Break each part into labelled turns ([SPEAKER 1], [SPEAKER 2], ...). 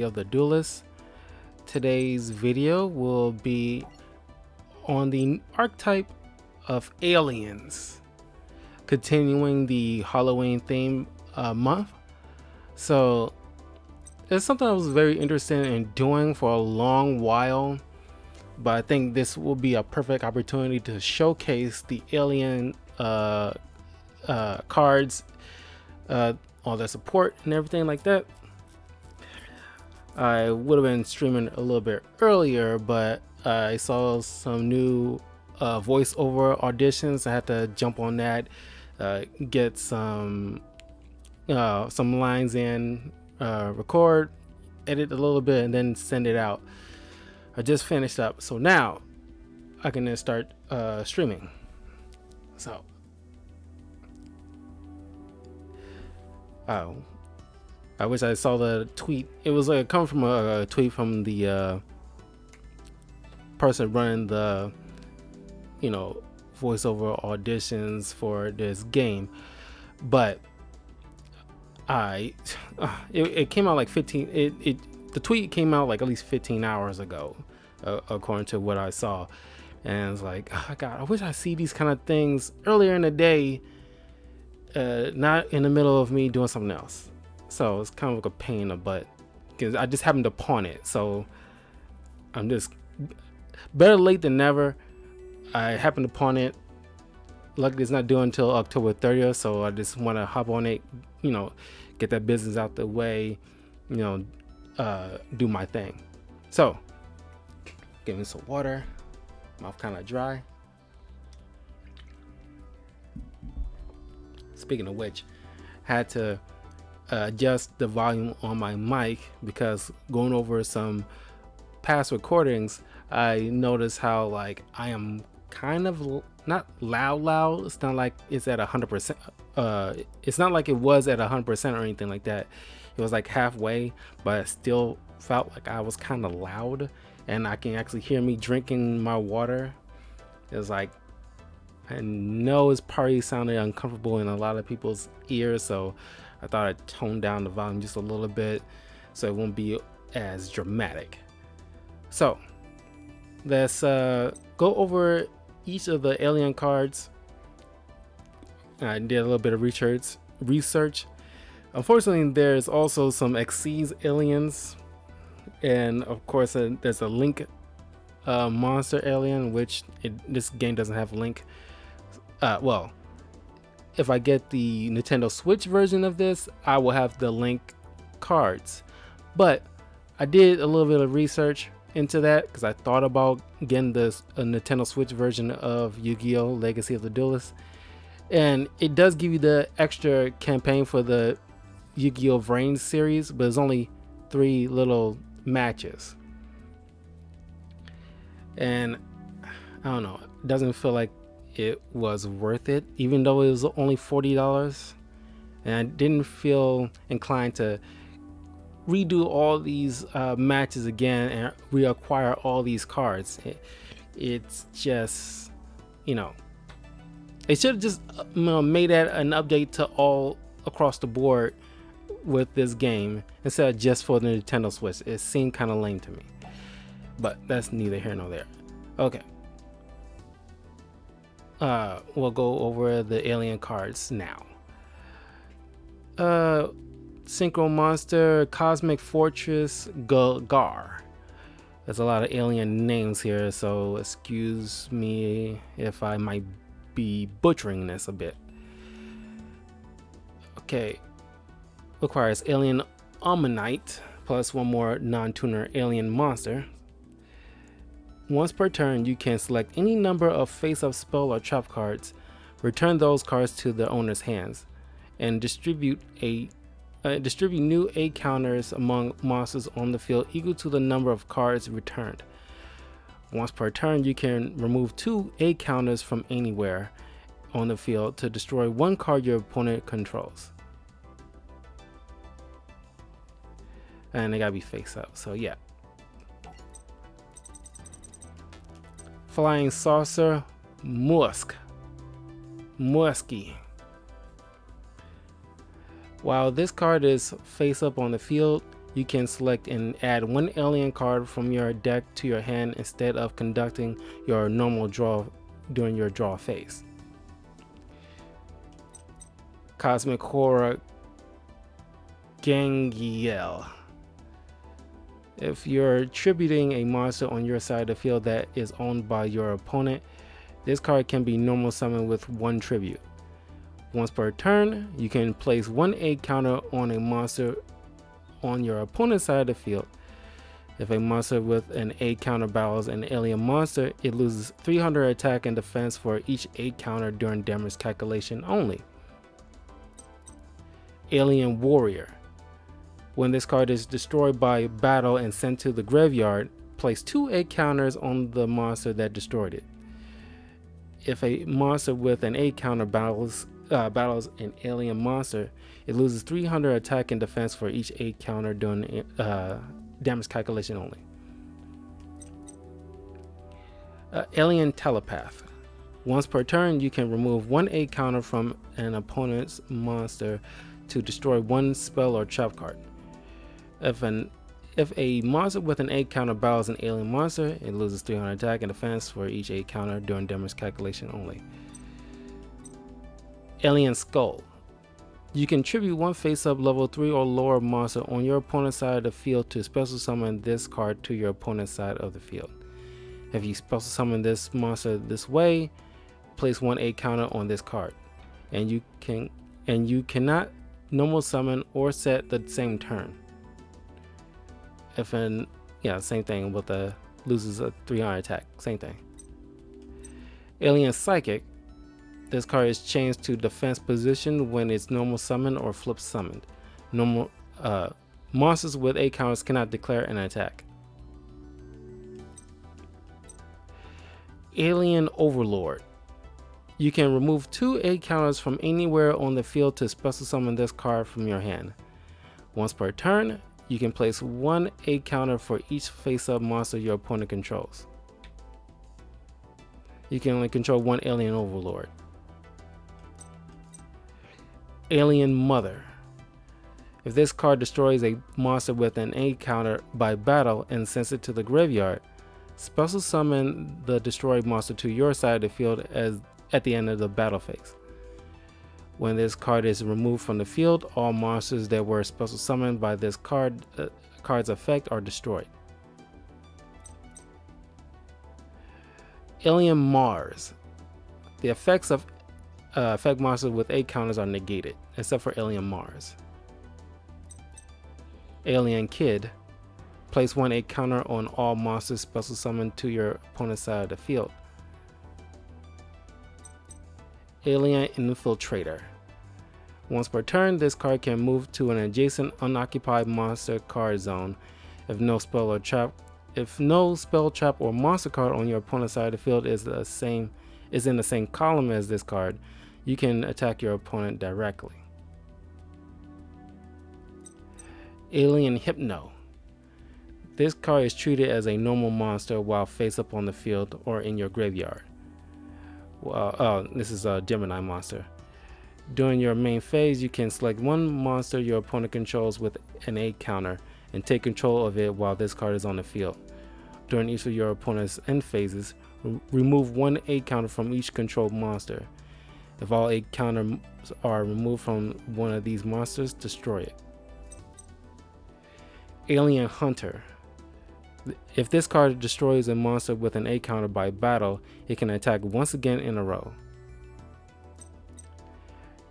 [SPEAKER 1] of the duelist. Today's video will be on the archetype of aliens, continuing the Halloween theme month. So it's something I was very interested in doing for a long while, but I think this will be a perfect opportunity to showcase the alien cards, all their support and everything like that. I would have been streaming a little bit earlier, but I saw some new voiceover auditions. I had to jump on that, get some lines in, record, edit a little bit, and then send it out. I just finished up, so now I can then start streaming. So, I wish I saw the tweet. It was coming from a tweet from the person running the, voiceover auditions for this game. But it came out like 15. The tweet came out like at least 15 hours ago, according to what I saw. And it's like, oh God, I wish I see these kind of things earlier in the day, not in the middle of me doing something else. So it's kind of like a pain in the butt because I just happened to pawn it. So I'm just better late than never. I happened to pawn it. Luckily, it's not due until October 30th. So I just want to hop on it, get that business out the way, do my thing. So give me some water. Mouth kind of dry. Speaking of which, had to adjust the volume on my mic because going over some past recordings, I noticed how like I am kind of not loud. It's not like it's at 100%. It's not like it was at 100% or anything like that. It was like halfway, but I still felt like I was kind of loud, and I can actually hear me drinking my water. It was like, I know it's probably sounded uncomfortable in a lot of people's ears, so I thought I'd tone down the volume just a little bit so it won't be as dramatic. So let's go over each of the alien cards. I did a little bit of research. Unfortunately, there's also some Xyz aliens, and of course there's a Link monster alien, which this game doesn't have Link. Well, if I get the Nintendo Switch version of this, I will have the Link cards. But I did a little bit of research into that because I thought about getting this a Nintendo Switch version of Yu-Gi-Oh! Legacy of the Duelist. And it does give you the extra campaign for the Yu-Gi-Oh! Vrain series, but it's only 3 little matches. And I don't know, it doesn't feel like it was worth it, even though it was only $40, and I didn't feel inclined to redo all these matches again and reacquire all these cards. It's just, it should have just made that an update to all across the board with this game instead of just for the Nintendo Switch. It seemed kind of lame to me, but that's neither here nor there. Okay. We'll go over the alien cards now. Synchro Monster, Cosmic Fortress, Gar. There's a lot of alien names here, so excuse me if I might be butchering this a bit. Okay. Requires alien Ammonite plus 1 more non-tuner alien monster. Once per turn, you can select any number of face-up spell or trap cards, return those cards to their owner's hands, and distribute new A counters among monsters on the field equal to the number of cards returned. Once per turn, you can remove 2 A counters from anywhere on the field to destroy 1 card your opponent controls. And they gotta be face-up, so yeah. Flying Saucer, Musky. While this card is face up on the field, you can select and add one alien card from your deck to your hand instead of conducting your normal draw during your draw phase. Cosmic Horror Gangiel. If you're tributing a monster on your side of the field that is owned by your opponent, this card can be normal summoned with one tribute. Once per turn, you can place one egg counter on a monster on your opponent's side of the field. If a monster with an 8 counter battles an alien monster, it loses 300 attack and defense for each 8 counter during damage calculation only. Alien Warrior. When this card is destroyed by battle and sent to the graveyard, place 2 8 counters on the monster that destroyed it. If a monster with an 8 counter battles an alien monster, it loses 300 attack and defense for each 8 counter during damage calculation only. Alien Telepath. Once per turn, you can remove one 8 counter from an opponent's monster to destroy one spell or trap card. If a monster with an 8 counter battles an alien monster, it loses 300 attack and defense for each 8 counter during damage calculation only. Alien Skull. You can tribute one face-up level 3 or lower monster on your opponent's side of the field to special summon this card to your opponent's side of the field. If you special summon this monster this way, place one 8 counter on this card, and you cannot normal summon or set the same turn. Same thing with the loses a 300 attack, same thing. Alien Psychic. This card is changed to defense position when it's normal summoned or flip summoned. Normal monsters with 8 counters cannot declare an attack. Alien Overlord. You can remove 2 8 counters from anywhere on the field to special summon this card from your hand. Once per turn, you can place one 8 counter for each face-up monster your opponent controls. You can only control one Alien Overlord. Alien Mother. If this card destroys a monster with an 8 counter by battle and sends it to the graveyard, special summon the destroyed monster to your side of the field at the end of the battle phase. When this card is removed from the field, all monsters that were special summoned by this card's effect are destroyed. Alien Mars. The effects of effect monsters with 8 counters are negated, except for Alien Mars. Alien Kid. Place one 8 counter on all monsters special summoned to your opponent's side of the field. Alien Infiltrator. Once per turn, this card can move to an adjacent unoccupied monster card zone. If no spell, trap, or monster card on your opponent's side of the field is in the same column as this card, you can attack your opponent directly. Alien Hypno. This card is treated as a normal monster while face up on the field or in your graveyard. This is a Gemini monster. During your main phase, you can select one monster your opponent controls with an 8 counter and take control of it while this card is on the field. During each of your opponent's end phases, remove one 8 counter from each controlled monster. If all 8 counters are removed from one of these monsters, destroy it. Alien Hunter. If this card destroys a monster with an 8 counter by battle, it can attack once again in a row.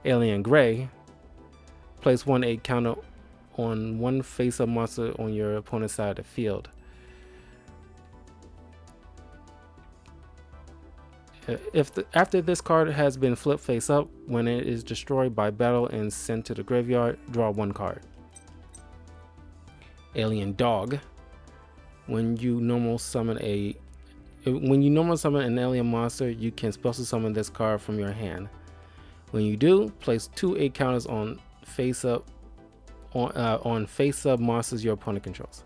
[SPEAKER 1] Alien Gray. Place one 8 counter on one face-up monster on your opponent's side of the field. After this card has been flipped face up, when it is destroyed by battle and sent to the graveyard, draw one card. Alien Dog. When you normal summon an alien monster, you can special summon this card from your hand. When you do, place 2 8 counters on face-up monsters your opponent controls.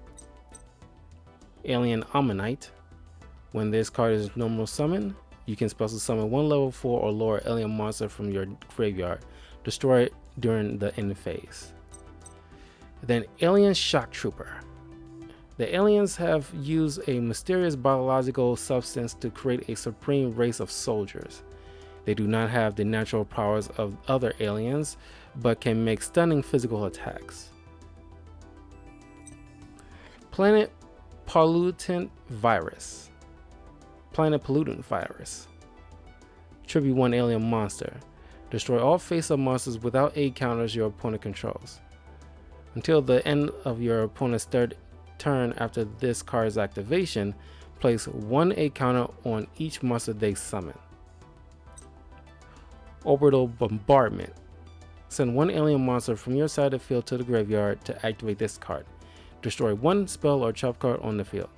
[SPEAKER 1] Alien Ammonite. When this card is normal summon, you can special summon one level 4 or lower alien monster from your graveyard. Destroy it during the end phase. Then Alien Shock Trooper. The aliens have used a mysterious biological substance to create a supreme race of soldiers. They do not have the natural powers of other aliens, but can make stunning physical attacks. Planet Pollutant Virus. Planet Pollutant Virus. Tribute 1 alien monster. Destroy all face-up monsters without aid counters your opponent controls. Until the end of your opponent's third turn after this card's activation, place 1 aid counter on each monster they summon. Orbital Bombardment. Send 1 alien monster from your side of the field to the graveyard to activate this card. Destroy 1 spell or trap card on the field.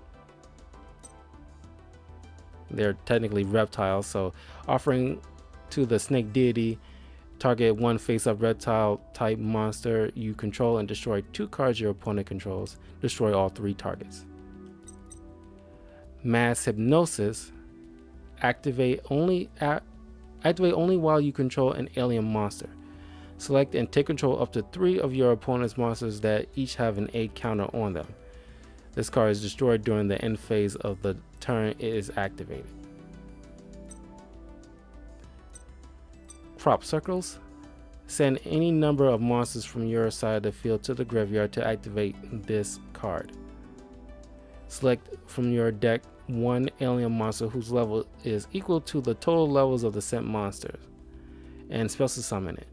[SPEAKER 1] They're technically reptiles, so offering to the snake deity, target 1 face-up reptile type monster you control and destroy 2 cards your opponent controls. Destroy all 3 targets. Mass Hypnosis. Activate only while you control an alien monster. Select and take control up to 3 of your opponent's monsters that each have an aid counter on them. This card is destroyed during the end phase of the turn it is activated. Crop Circles. Send any number of monsters from your side of the field to the graveyard to activate this card. Select from your deck 1 alien monster whose level is equal to the total levels of the sent monsters and special summon it.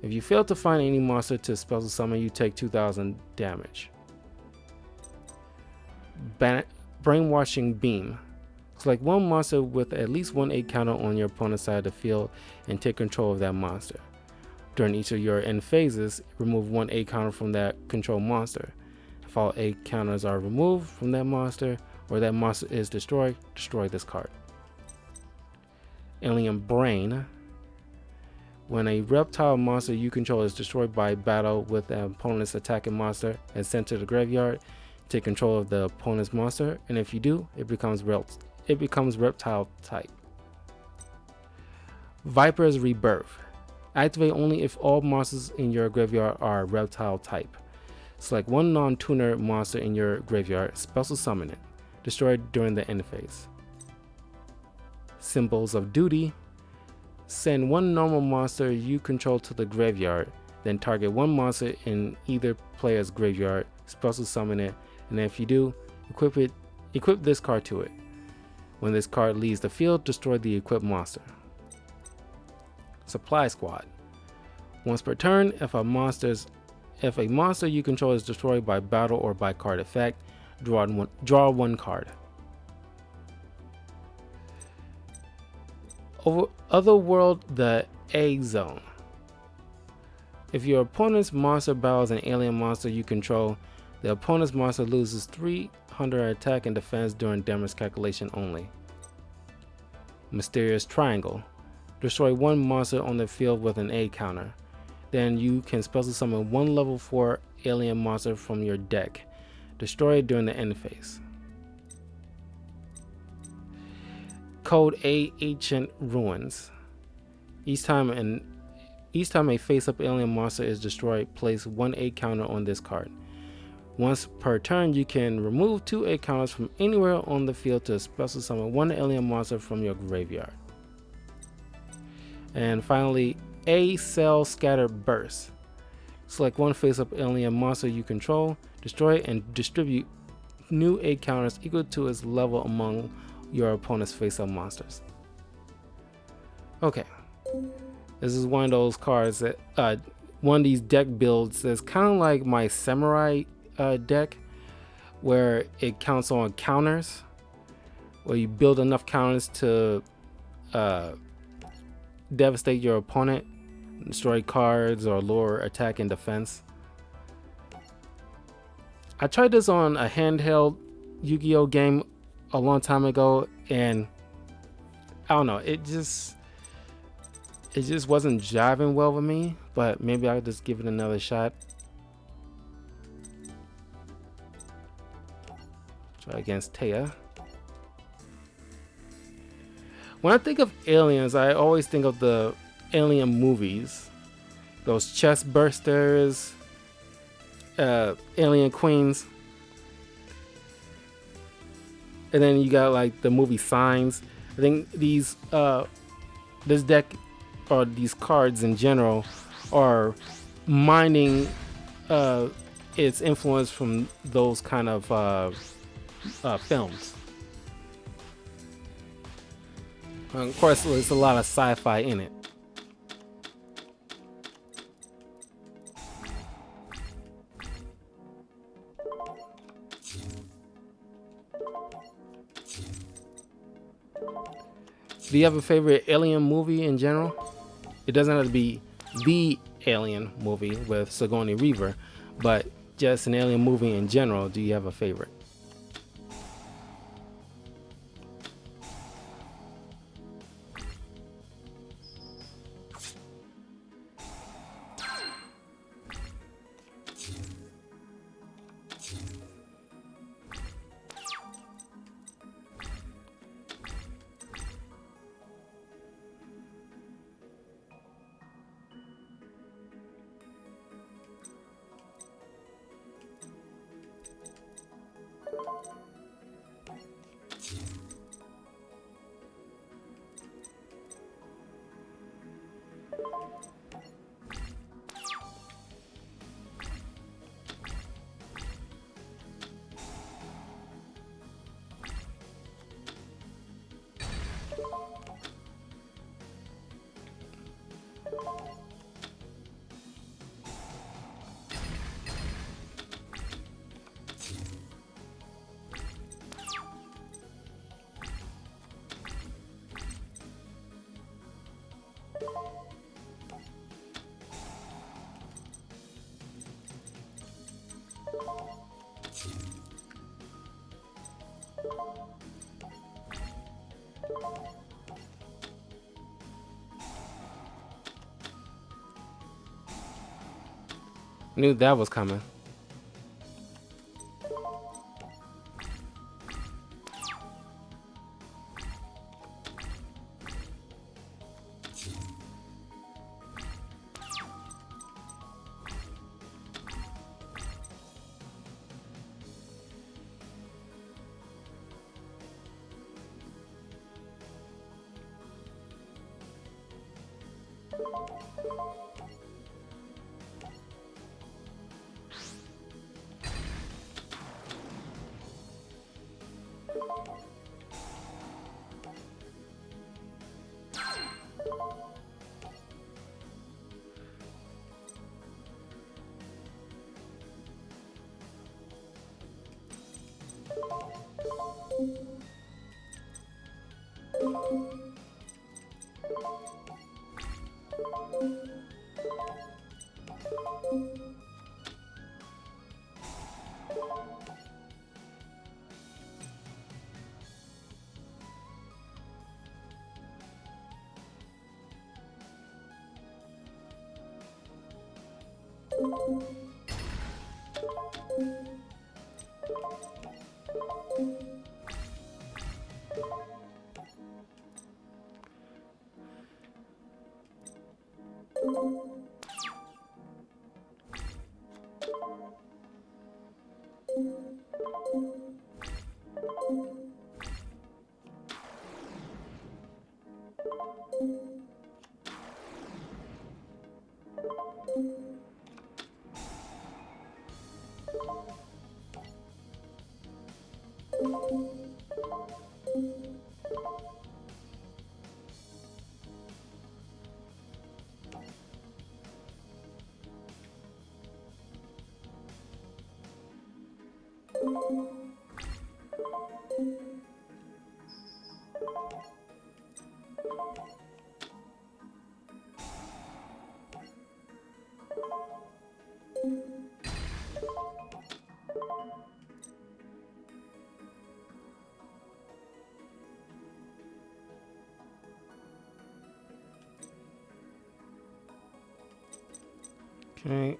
[SPEAKER 1] If you fail to find any monster to special summon, you take 2000 damage. Brainwashing Beam. Select 1 monster with at least 1 aid counter on your opponent's side of the field and take control of that monster. During each of your end phases, remove 1 aid counter from that control monster. If all aid counters are removed from that monster or that monster is destroyed, destroy this card. Alien Brain. When a reptile monster you control is destroyed by battle with an opponent's attacking monster and sent to the graveyard, take control of the opponent's monster, and if you do, it becomes reptile type. Viper's Rebirth. Activate only if all monsters in your graveyard are reptile type. Select 1 non-tuner monster in your graveyard, special summon it. Destroy it during the end phase. Symbols of Duty. Send 1 normal monster you control to the graveyard, then target 1 monster in either player's graveyard, special summon it, and if you do, equip this card to it. When this card leaves the field, destroy the equipped monster. Supply Squad. Once per turn, if a monster you control is destroyed by battle or by card effect, draw 1 card. Otherworld, the A Zone. If your opponent's monster battles an alien monster you control, the opponent's monster loses 300 attack and defense during damage calculation only. Mysterious Triangle. Destroy 1 monster on the field with an aid counter. Then you can special summon 1 level 4 alien monster from your deck. Destroy it during the end phase. Code A Ancient Ruins. Each time a face-up alien monster is destroyed, place 1 aid counter on this card. Once per turn, you can remove 2 aid counters from anywhere on the field to special summon 1 alien monster from your graveyard. And finally, A Cell Scatter Burst. Select 1 face-up alien monster you control, destroy it, and distribute new aid counters equal to its level among your opponent's face-up monsters. Okay, this is one of those cards that one of these deck builds that's kind of like my samurai deck, where it counts on counters, where you build enough counters to devastate your opponent, destroy cards, or lower attack and defense. I tried this on a handheld Yu-Gi-Oh game a long time ago, and I don't know, it just wasn't jiving well with me, but maybe I'll just give it another shot. Try against Taya. When I think of aliens, I always think of the alien movies, those chest bursters, Alien Queens, and then you got like the movie Signs. I think this deck or these cards in general are mining its influence from those kind of films. Of course, there's a lot of sci-fi in it. Do you have a favorite alien movie in general? It doesn't have to be the alien movie with Sigourney Weaver, but just an alien movie in general. Do you have a favorite? Knew that was coming. Okay.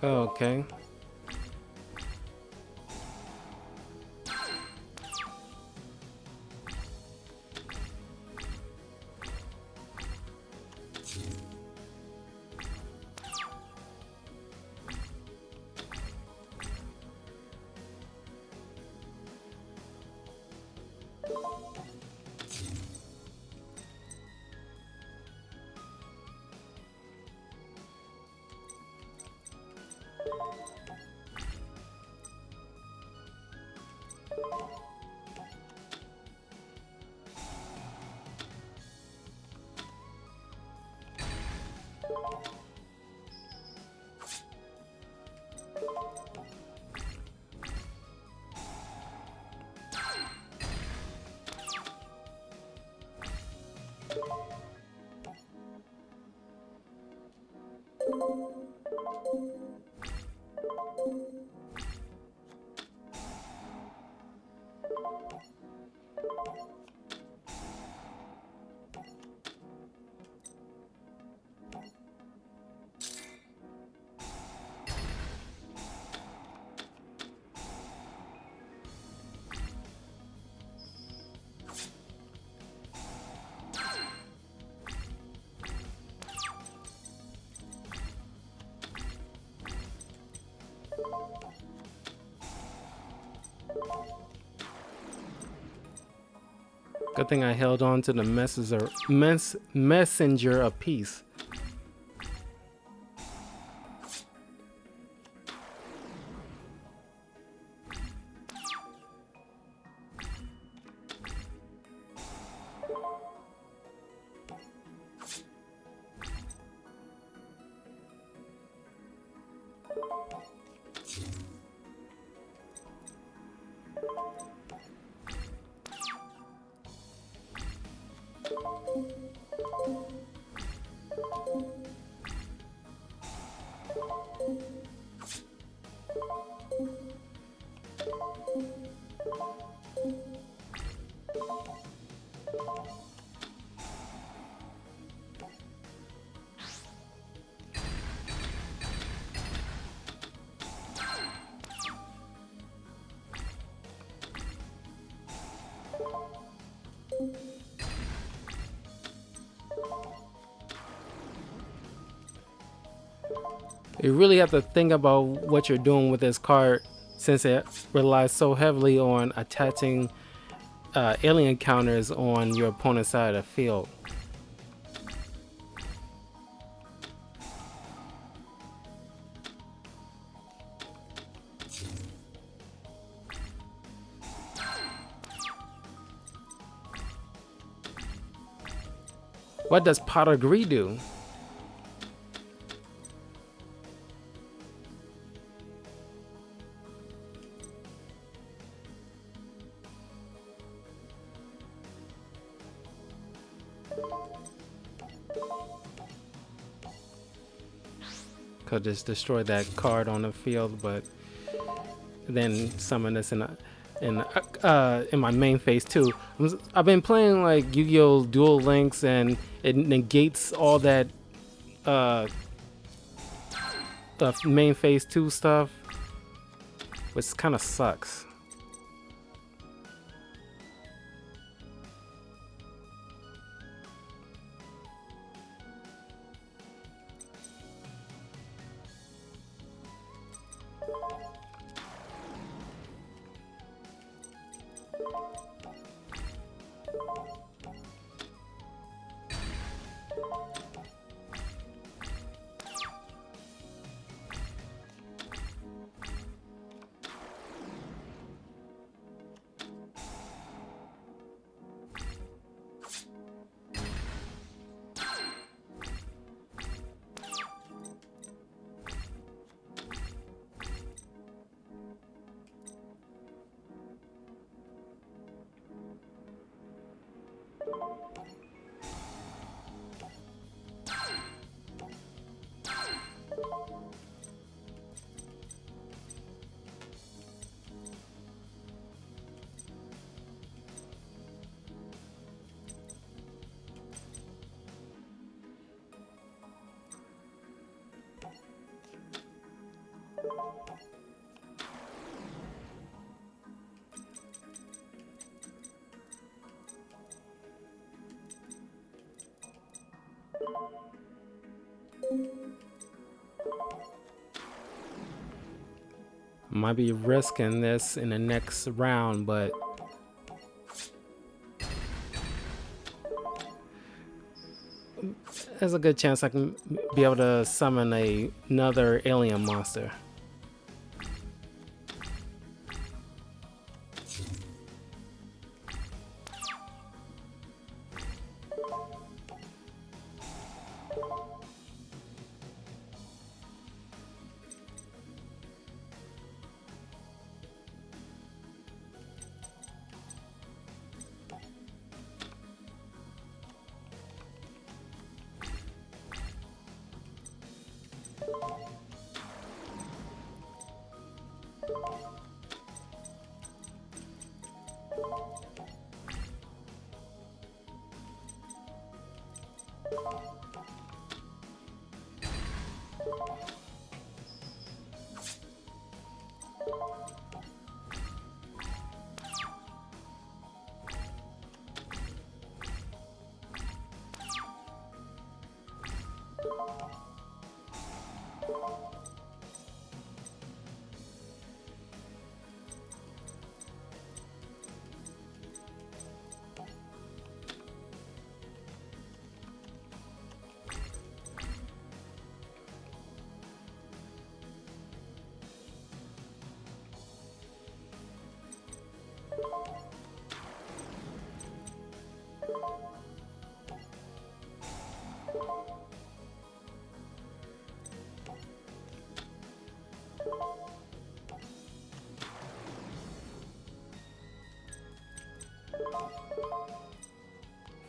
[SPEAKER 1] Okay. Good thing I held on to the messenger of peace. You really have to think about what you're doing with this card, since it relies so heavily on attaching alien counters on your opponent's side of the field. What does pot agree do? Could just destroy that card on the field, but then summon this in my main phase too. I've been playing like Yu-Gi-Oh! Duel Links, and it negates all that the main phase 2 stuff, which kind of sucks. Might be risking this in the next round, but there's a good chance I can be able to summon another alien monster.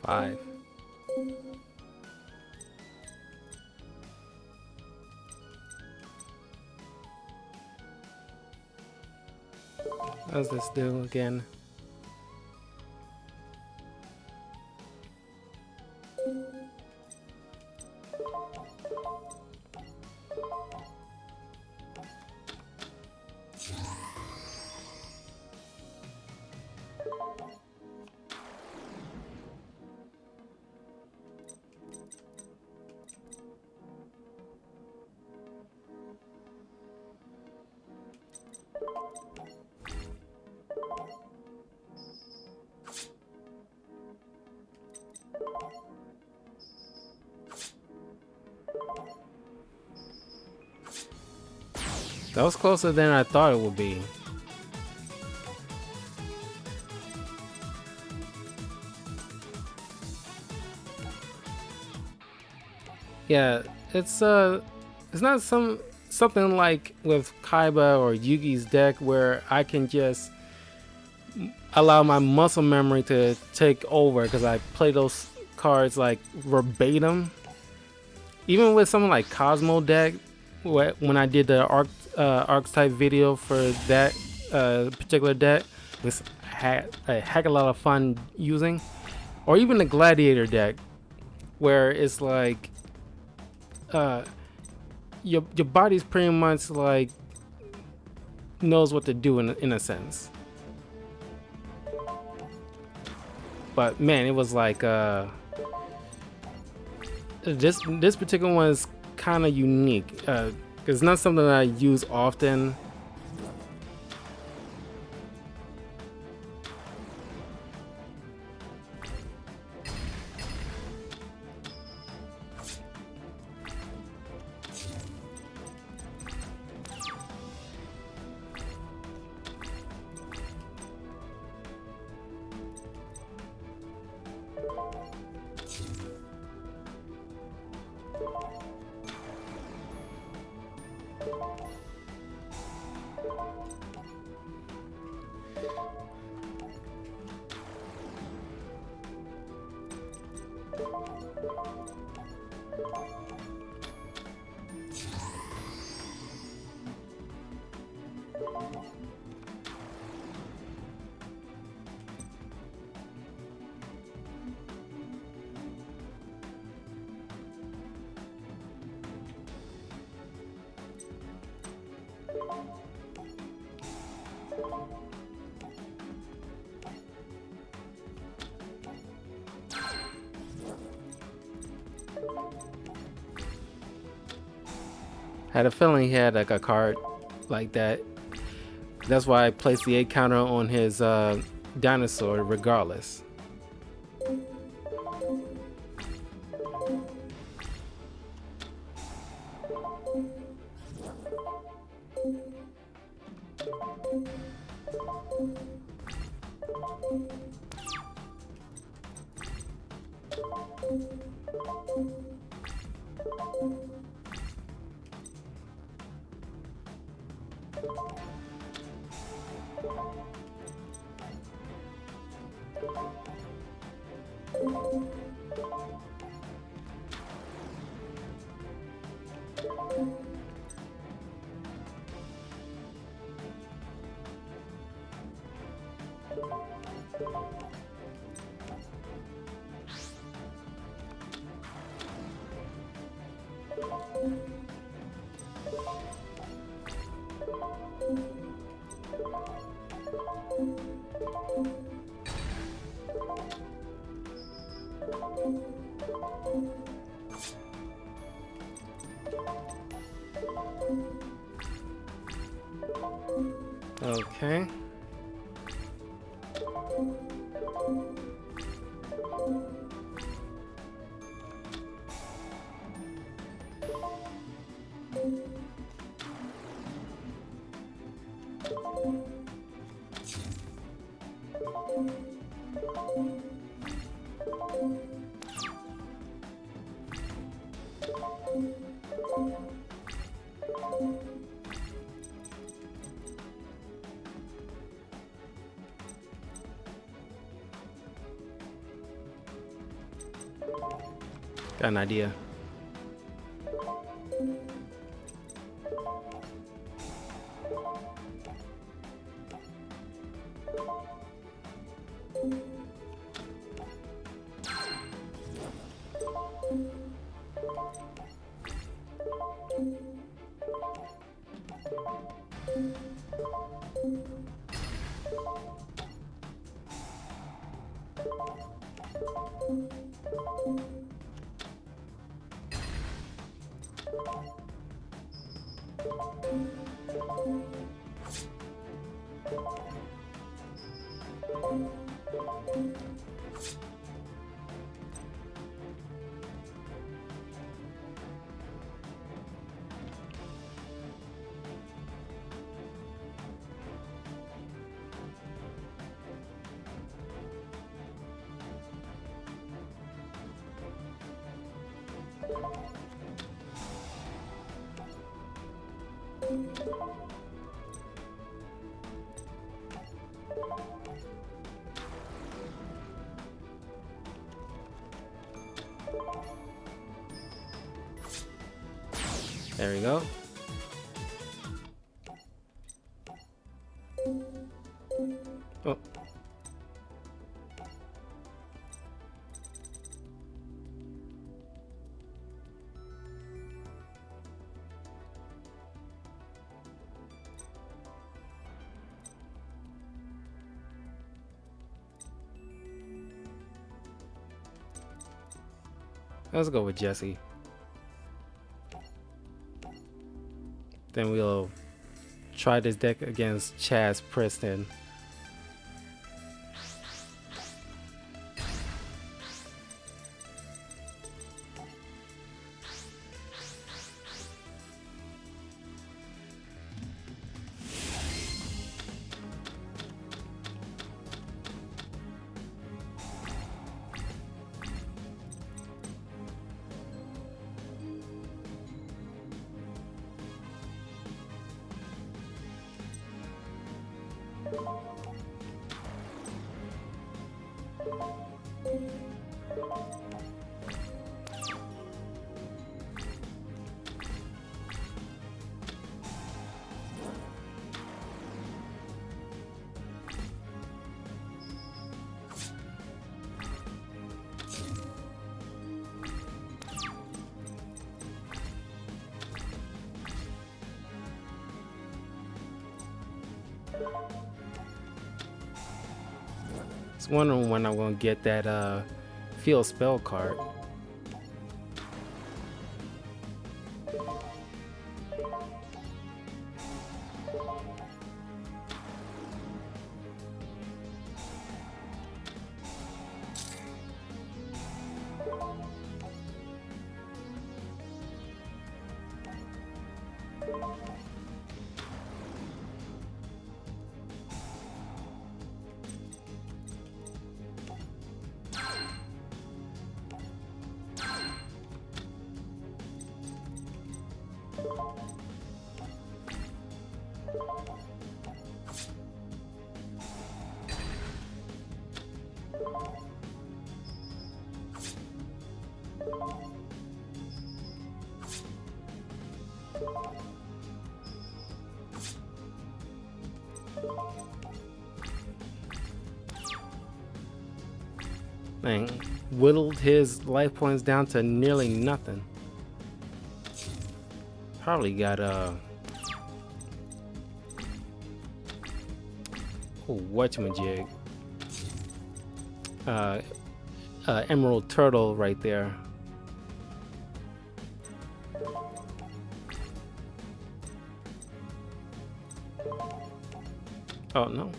[SPEAKER 1] Five. What does this do again? That was closer than I thought it would be. Yeah, it's not something like with Kaiba or Yugi's deck where I can just allow my muscle memory to take over because I play those cards like verbatim. Even with something like Cosmo deck, when I did the archetype video for that particular deck, was had a heck of a lot of fun using. Or even the Gladiator deck, where it's like your body's pretty much like knows what to do in a sense. But man, it was like this particular one is kind of unique. It's not something that I use often. Had a feeling he had like a card like that. That's why I placed the 8 counter on his dinosaur regardless. Okay. Got an idea. There we go. Oh. Let's go with Jesse. Then we'll try this deck against Chaz Preston. I was wondering when I'm gonna get that field spell card. Man, whittled his life points down to nearly nothing. Probably got whatchamajig. Emerald turtle right there. Oh no.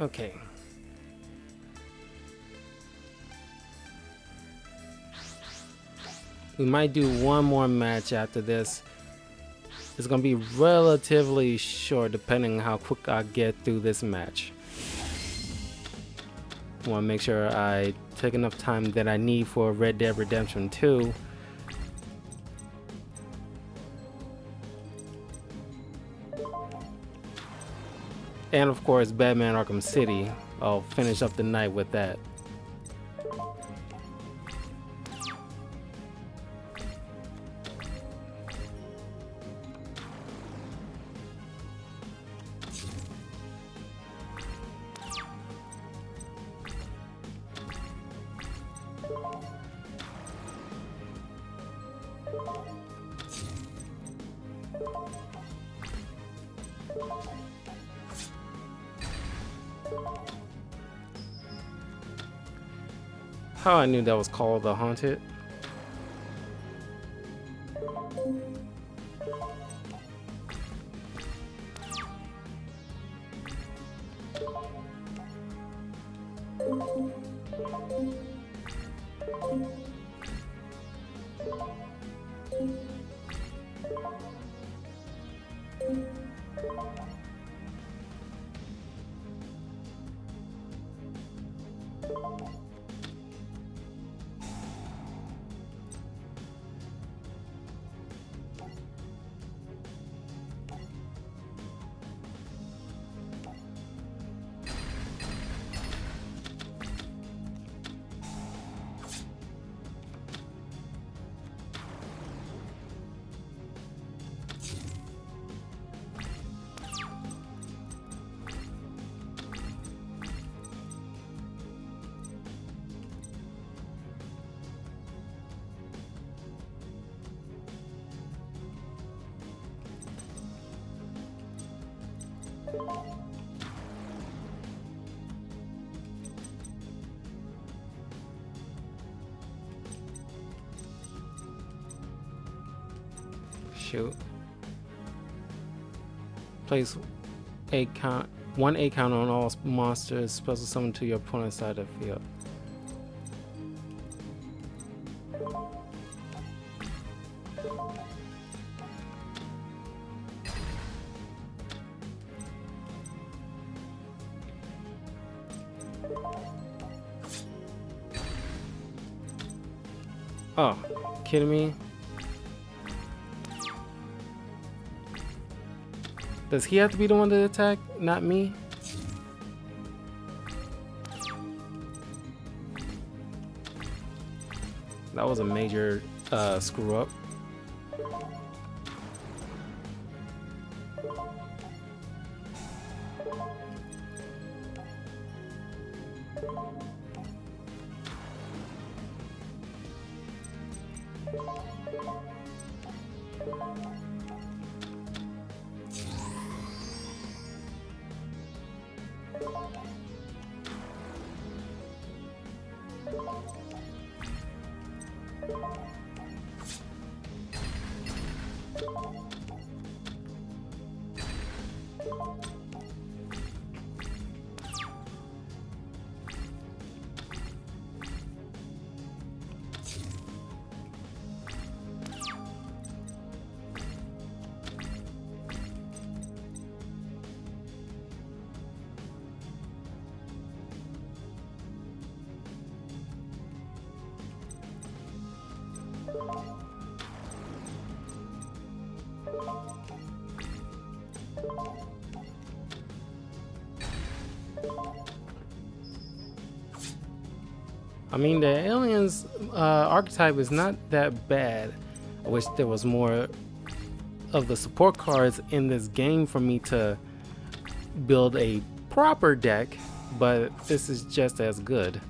[SPEAKER 1] Okay. We might do one more match after this. It's gonna be relatively short depending on how quick I get through this match. Want to make sure I take enough time that I need for Red Dead Redemption 2. And of course, Batman Arkham City. I'll finish up the night with that. How I knew that was called the Haunted. Shoot. Place one A count on all monsters special summon to your opponent's side of the field. Oh, kidding me? Does he have to be the one to attack, not me? That was a major screw up. I mean, the aliens archetype is not that bad. I wish there was more of the support cards in this game for me to build a proper deck, but this is just as good.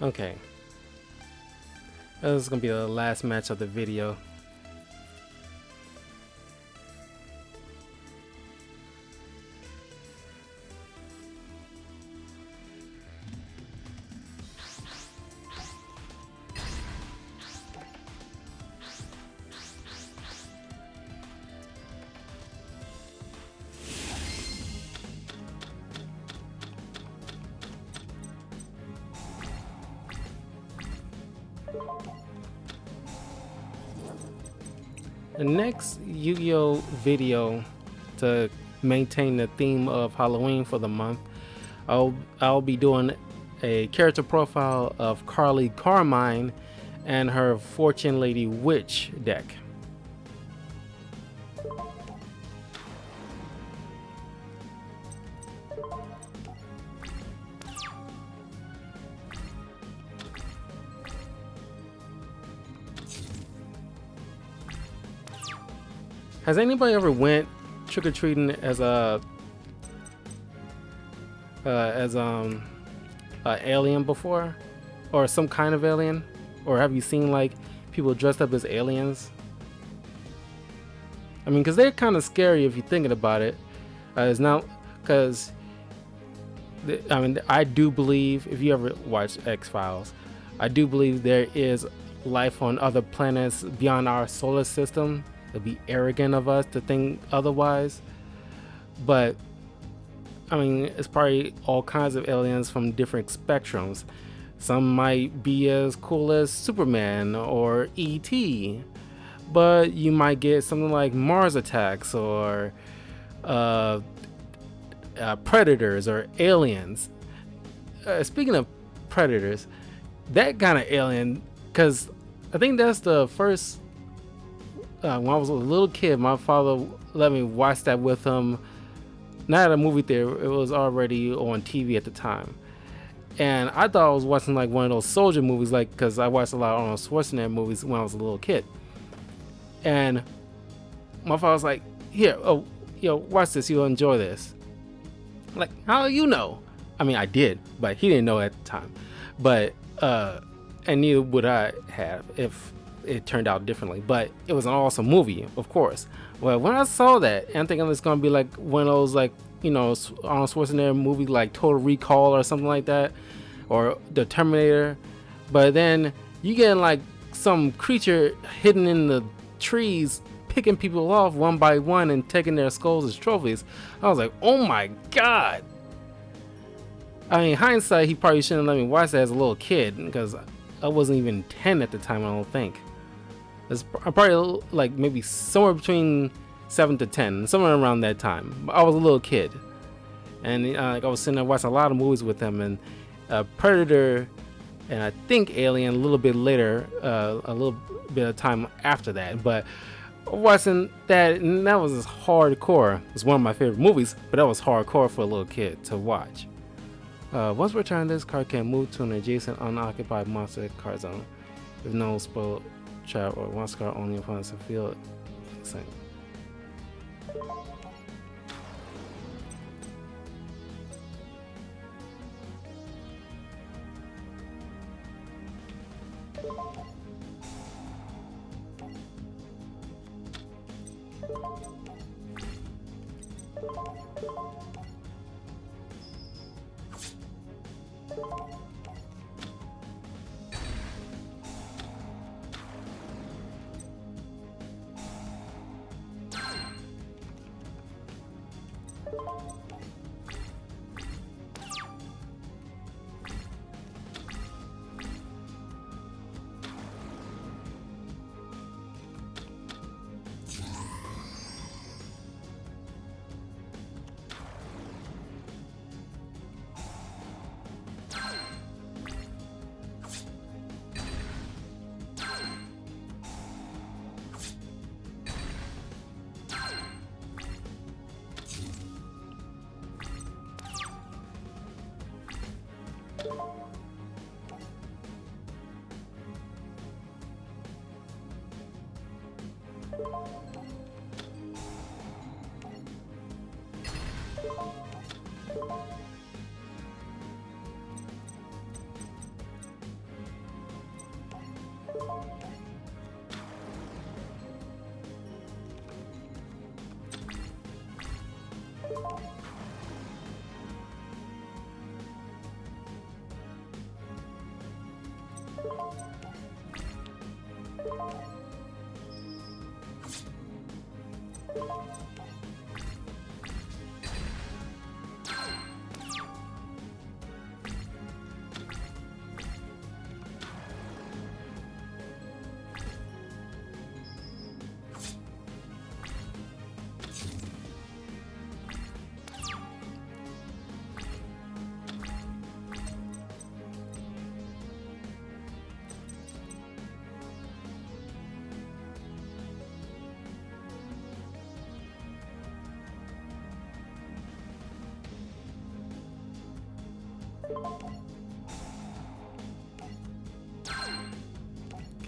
[SPEAKER 1] Okay, this is gonna be the last match of the video. The next Yu-Gi-Oh video, to maintain the theme of Halloween for the month, I'll be doing a character profile of Carly Carmine and her Fortune Lady Witch deck. Has anybody ever went trick-or-treating as a alien before, or some kind of alien? Or have you seen like people dressed up as aliens? I mean, because they're kind of scary if you're thinking about it. It's not because I mean, I do believe, if you ever watch X-Files, I do believe there is life on other planets beyond our solar system. It'd be arrogant of us to think otherwise, but I mean, it's probably all kinds of aliens from different spectrums. Some might be as cool as Superman or E.T., but you might get something like Mars attacks or predators or aliens. Speaking of predators, that kind of alien, because I think that's the first. When I was a little kid, my father let me watch that with him. Not at a movie theater, it was already on TV at the time. And I thought I was watching like one of those soldier movies, like, because I watched a lot of Arnold Schwarzenegger movies when I was a little kid. And my father was like, here, oh, yo, watch this, you'll enjoy this. Like, how do you know? I mean, I did, but he didn't know at the time. But, and neither would I have if it turned out differently. But it was an awesome movie, of course. Well, when I saw that, I'm thinking it's gonna be like one of those, like, you know, Arnold Schwarzenegger movie like Total Recall or something like that, or The Terminator. But then you get like some creature hidden in the trees, picking people off one by one and taking their skulls as trophies. I was like, oh my god. I mean, hindsight, he probably shouldn't let me watch that as a little kid, because I wasn't even 10 at the time, I don't think. I'm probably like maybe somewhere between 7 to 10, somewhere around that time. I was a little kid, and like I was sitting there watching a lot of movies with him, and Predator, and I think Alien a little bit later, a little bit of time after that. But watching that, and that was just hardcore. It's one of my favorite movies, but that was hardcore for a little kid to watch. Once returned, this card can move to an adjacent unoccupied monster card zone with no spoil trap or one card only upon the field. Same.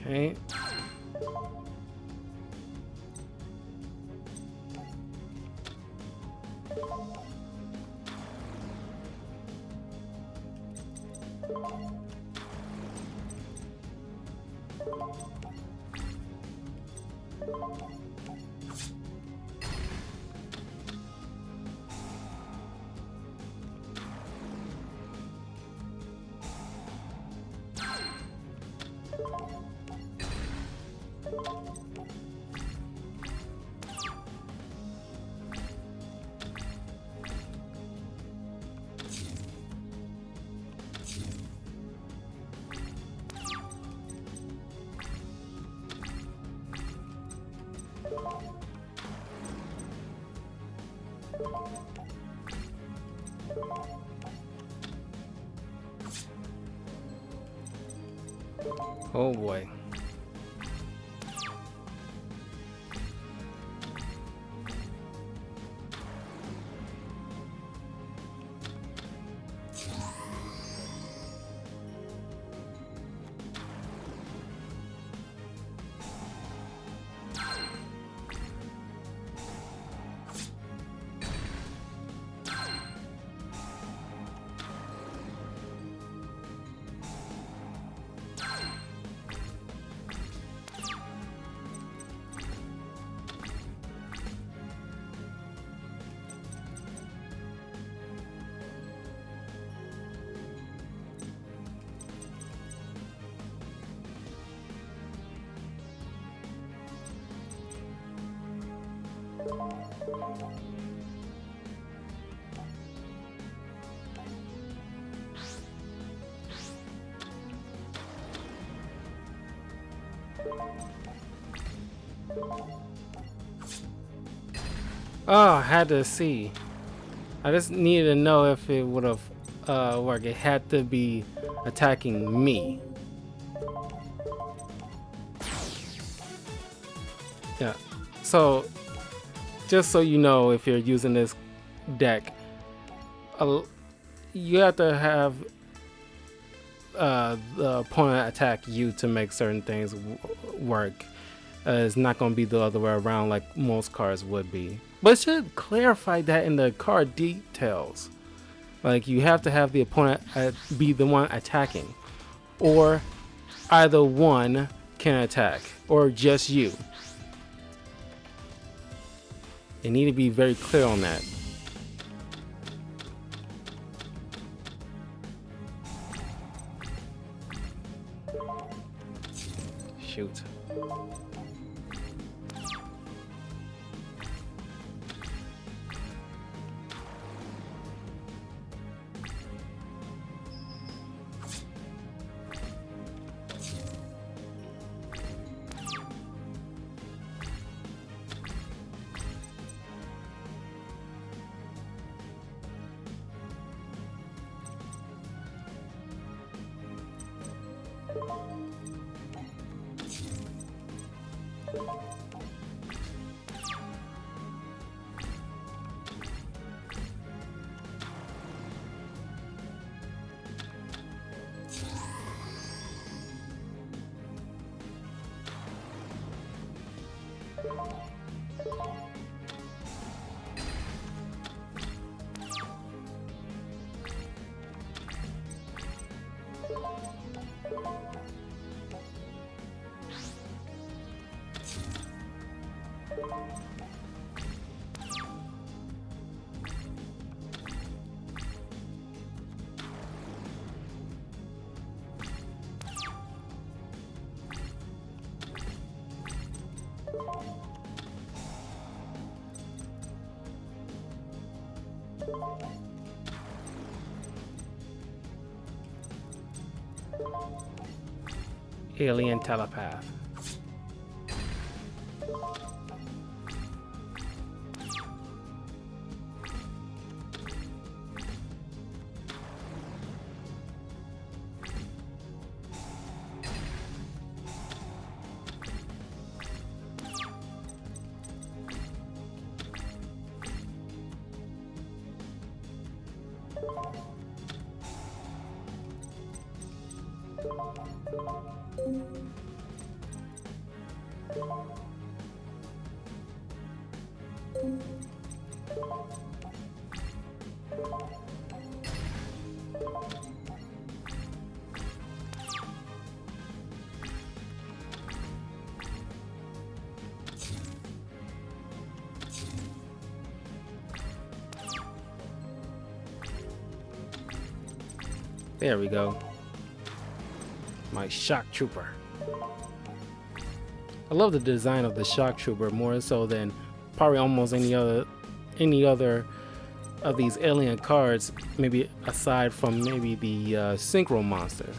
[SPEAKER 1] Okay. Oh boy. Oh, I had to see. I just needed to know if it would have worked. It had to be attacking me. Yeah. So, just so you know, if you're using this deck, you have to have the opponent attack you to make certain things work. It's not going to be the other way around like most cards would be. But it should clarify that in the card details. Like, you have to have the opponent be the one attacking. Or either one can attack, or just you. You need to be very clear on that. Shoot. Alien telepath. There we go. My shock trooper. I love the design of the shock trooper more so than probably almost any other of these alien cards, maybe aside from maybe the synchro monster.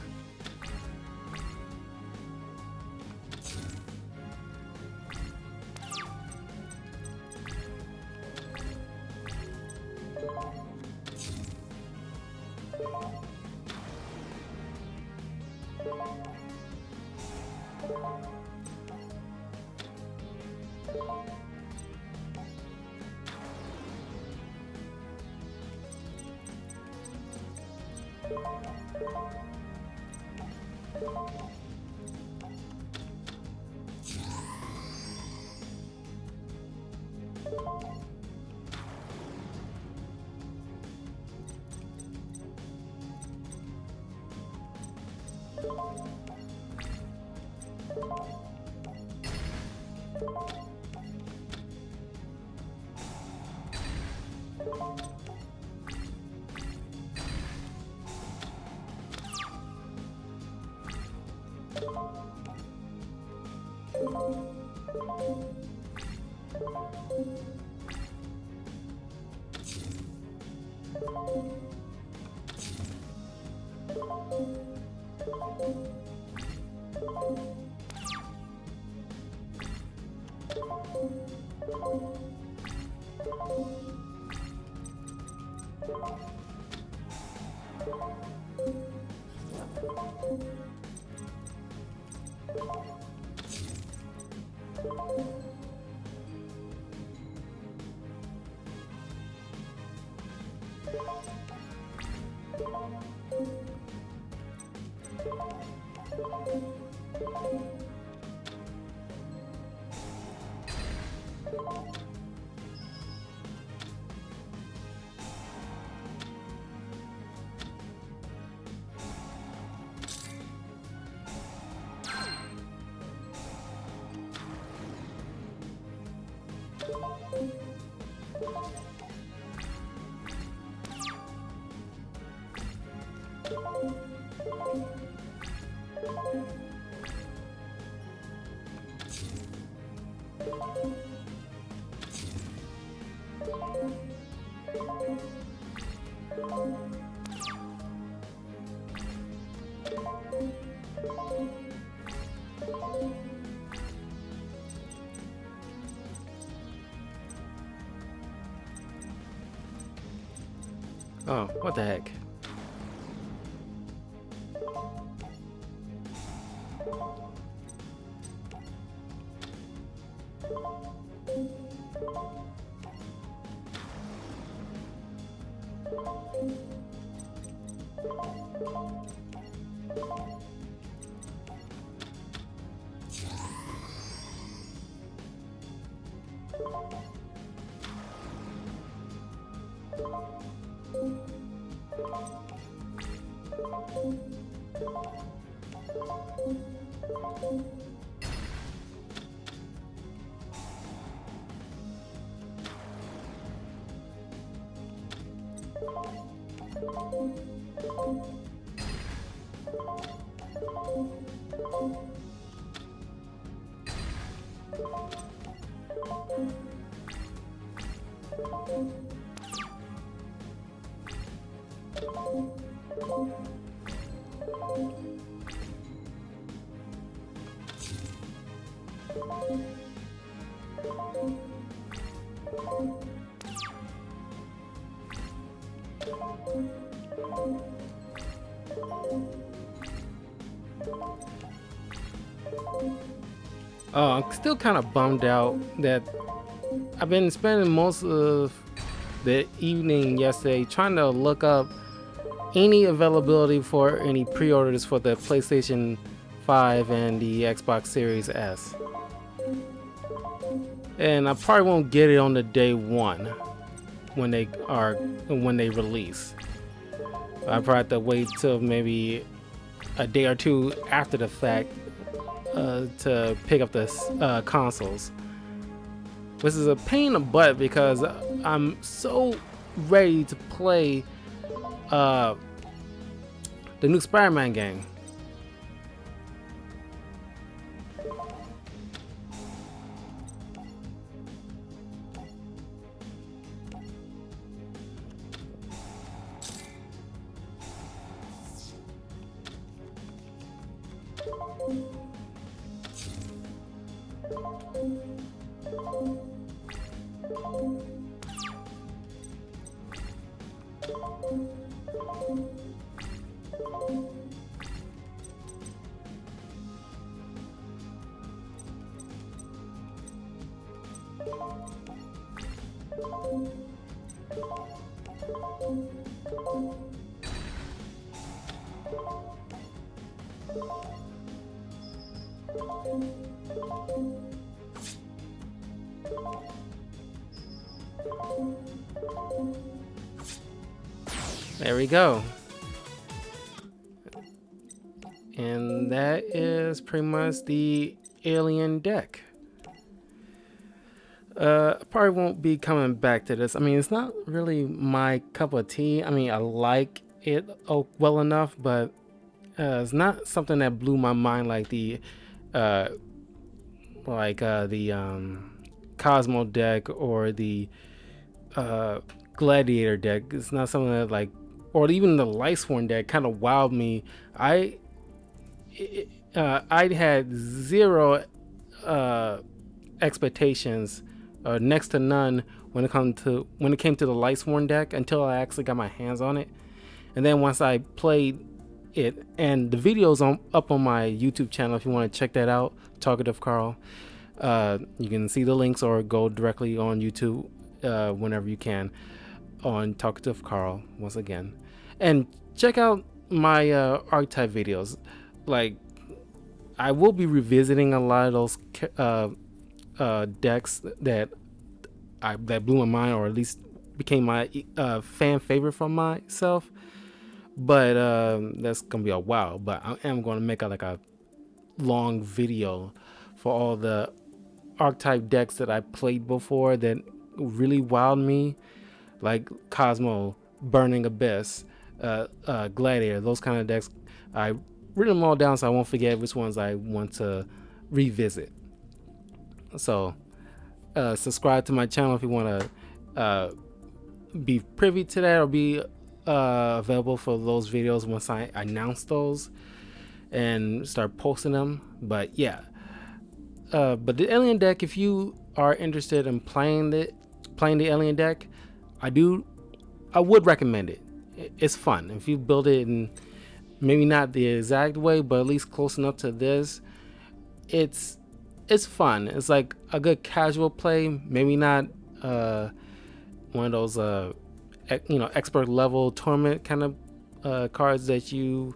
[SPEAKER 1] Oh, what the heck? Oh, I'm still kind of bummed out that I've been spending most of the evening yesterday trying to look up any availability for any pre-orders for the PlayStation 5 and the Xbox Series S. And I probably won't get it on the day one when they release. I probably have to wait till maybe a day or two after the fact to pick up the consoles. This is a pain in the butt because I'm so ready to play the new Spider-Man game. There we go. And that is pretty much the alien deck. I probably won't be coming back to this. I mean, it's not really my cup of tea. I mean, I like it well enough, but it's not something that blew my mind like the Cosmo deck or the Gladiator deck. It's not something that or even the Lightsworn deck kind of wowed me. I had zero expectations, next to none, when it came to the Lightsworn deck until I actually got my hands on it. And then once I played it, and the video's up on my YouTube channel if you want to check that out, Talkative Carl. You can see the links or go directly on YouTube whenever you can on Talkative Carl once again, and check out my archetype videos. Like, I will be revisiting a lot of those decks that blew my mind, or at least became my fan favorite from myself. But that's gonna be a while. But I am gonna make a long video for all the archetype decks that I played before that really wowed me, like Cosmo, Burning Abyss, Gladiator, those kind of decks. I written them all down so I won't forget which ones I want to revisit. So subscribe to my channel if you want to be privy to that, or be available for those videos once I announce those and start posting them. But yeah, but the alien deck, if you are interested in playing the alien deck, I would recommend it. It's fun if you build it in maybe not the exact way, but at least close enough to this. It's fun. It's like a good casual play. Maybe not one of those expert level tournament kind of cards that you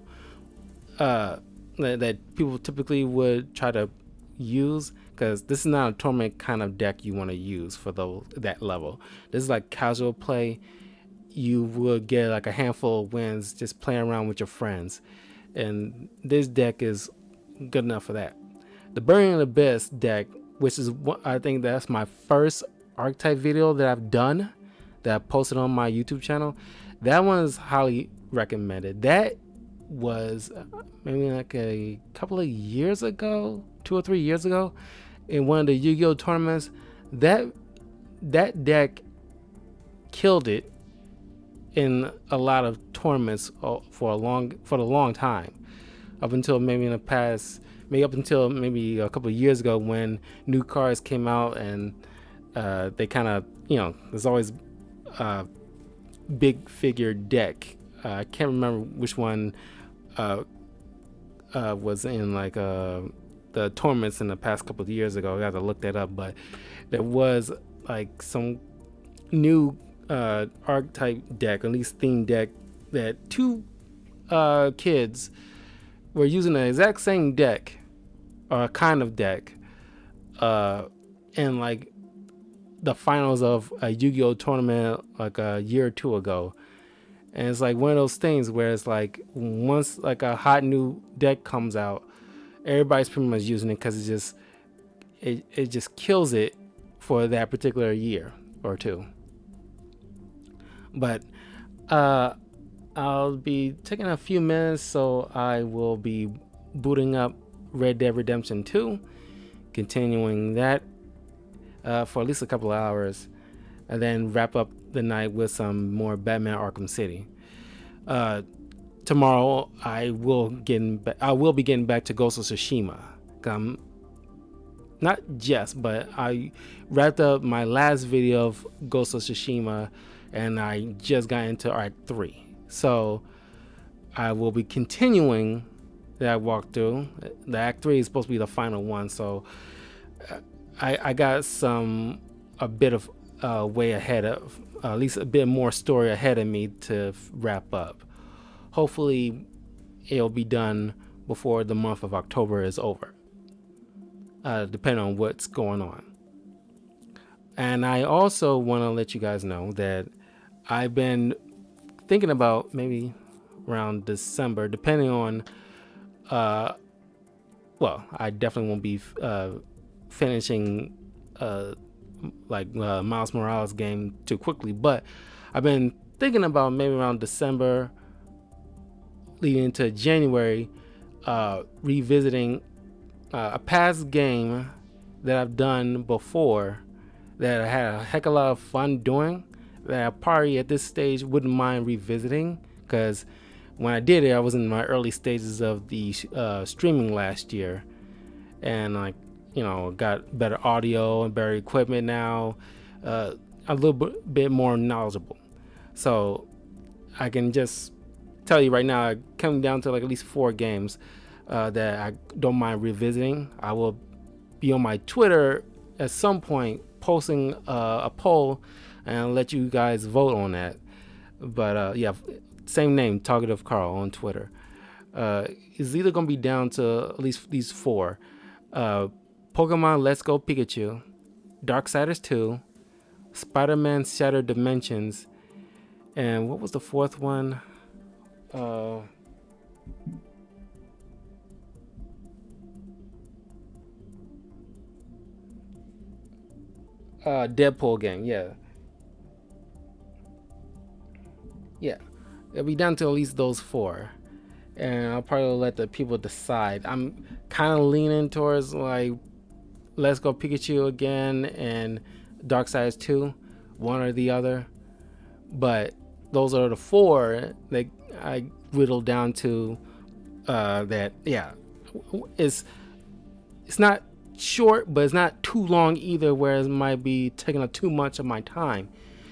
[SPEAKER 1] that people typically would try to use, because this is not a tournament kind of deck you want to use for that level. This is like casual play. You would get like a handful of wins just playing around with your friends, and this deck is good enough for that. The Burning Abyss deck, which is I think that's my first archetype video that I've done, that I posted on my YouTube channel. That one is highly recommended. That was maybe like a couple of years ago, 2 or 3 years ago, in one of the Yu-Gi-Oh tournaments. That deck killed it in a lot of tournaments for a long time, up until maybe in the past, up until maybe a couple of years ago, when new cards came out, and they kind of, there's always a big figure deck. I can't remember which one was in like the tournaments in the past couple of years ago. I got to look that up, but there was like some new archetype deck, at least theme deck, that two kids were using the exact same deck, or kind of deck, in like the finals of a Yu-Gi-Oh tournament like a year or two ago. And it's like one of those things where it's like, once like a hot new deck comes out, everybody's pretty much using it, because it just kills it for that particular year or two. But I'll be taking a few minutes, so I will be booting up Red Dead Redemption 2, continuing that for at least a couple of hours, and then wrap up the night with some more Batman Arkham City. Tomorrow I will be getting back to Ghost of Tsushima. Not just, but I wrapped up my last video of Ghost of Tsushima, and I just got into Act 3. So I will be continuing that walkthrough. The Act 3 is supposed to be the final one, so I got a bit of way ahead of, at least a bit more story ahead of me to wrap up. Hopefully it'll be done before the month of October is over, depending on what's going on. And I also want to let you guys know that I've been thinking about maybe around December, depending on I definitely won't be finishing Miles Morales game too quickly, but I've been thinking about maybe around December leading into January, revisiting a past game that I've done before that I had a heck of a lot of fun doing, that I probably at this stage wouldn't mind revisiting, because when I did it, I was in my early stages of the streaming last year, and got better audio and better equipment now, a little bit more knowledgeable. So I can just tell you right now, coming down to like at least 4 games that I don't mind revisiting. I will be on my Twitter at some point posting a poll and let you guys vote on that. But yeah, same name, Talkative Carl on Twitter. It's either gonna be down to at least these 4: Pokemon Let's Go Pikachu, Darksiders 2, Spider-Man Shattered Dimensions, and what was the 4th one? Deadpool game. Yeah, yeah. It'll be down to at least those four, and I'll probably let the people decide. I'm kind of leaning towards like Let's Go Pikachu again and Darksiders 2, one or the other. But those are the four that I whittled down to. That yeah, it's it's not short, but it's not too long either, where it might be taking up too much of my time.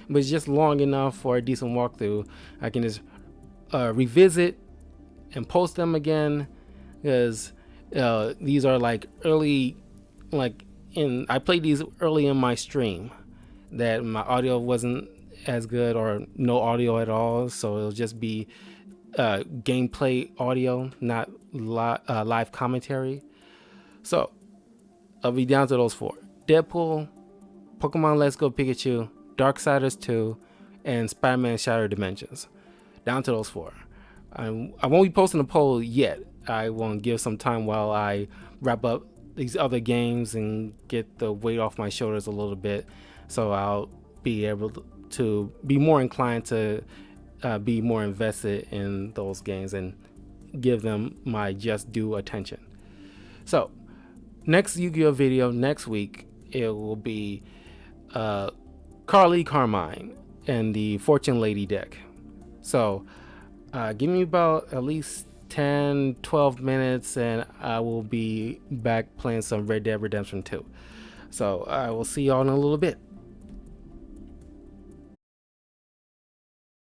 [SPEAKER 1] But it's just long enough for a decent walkthrough. I can just revisit and post them again, because these are like early, like I played these early in my stream that my audio wasn't as good or no audio at all, so it'll just be gameplay audio, not live commentary. So I'll be down to those four: Deadpool, Pokemon Let's Go Pikachu, Darksiders 2, and Spider-Man Shattered Dimensions. Down to those four. I won't be posting a poll yet. I won't give some time while I wrap up these other games and get the weight off my shoulders a little bit, so I'll be able to be more inclined to be more invested in those games and give them my just due attention. So next Yu-Gi-Oh video next week, it will be Carly Carmine and the Fortune Lady deck. So give me about at least 10-12 minutes and I will be back playing some Red Dead Redemption 2. So I will see y'all in a little bit.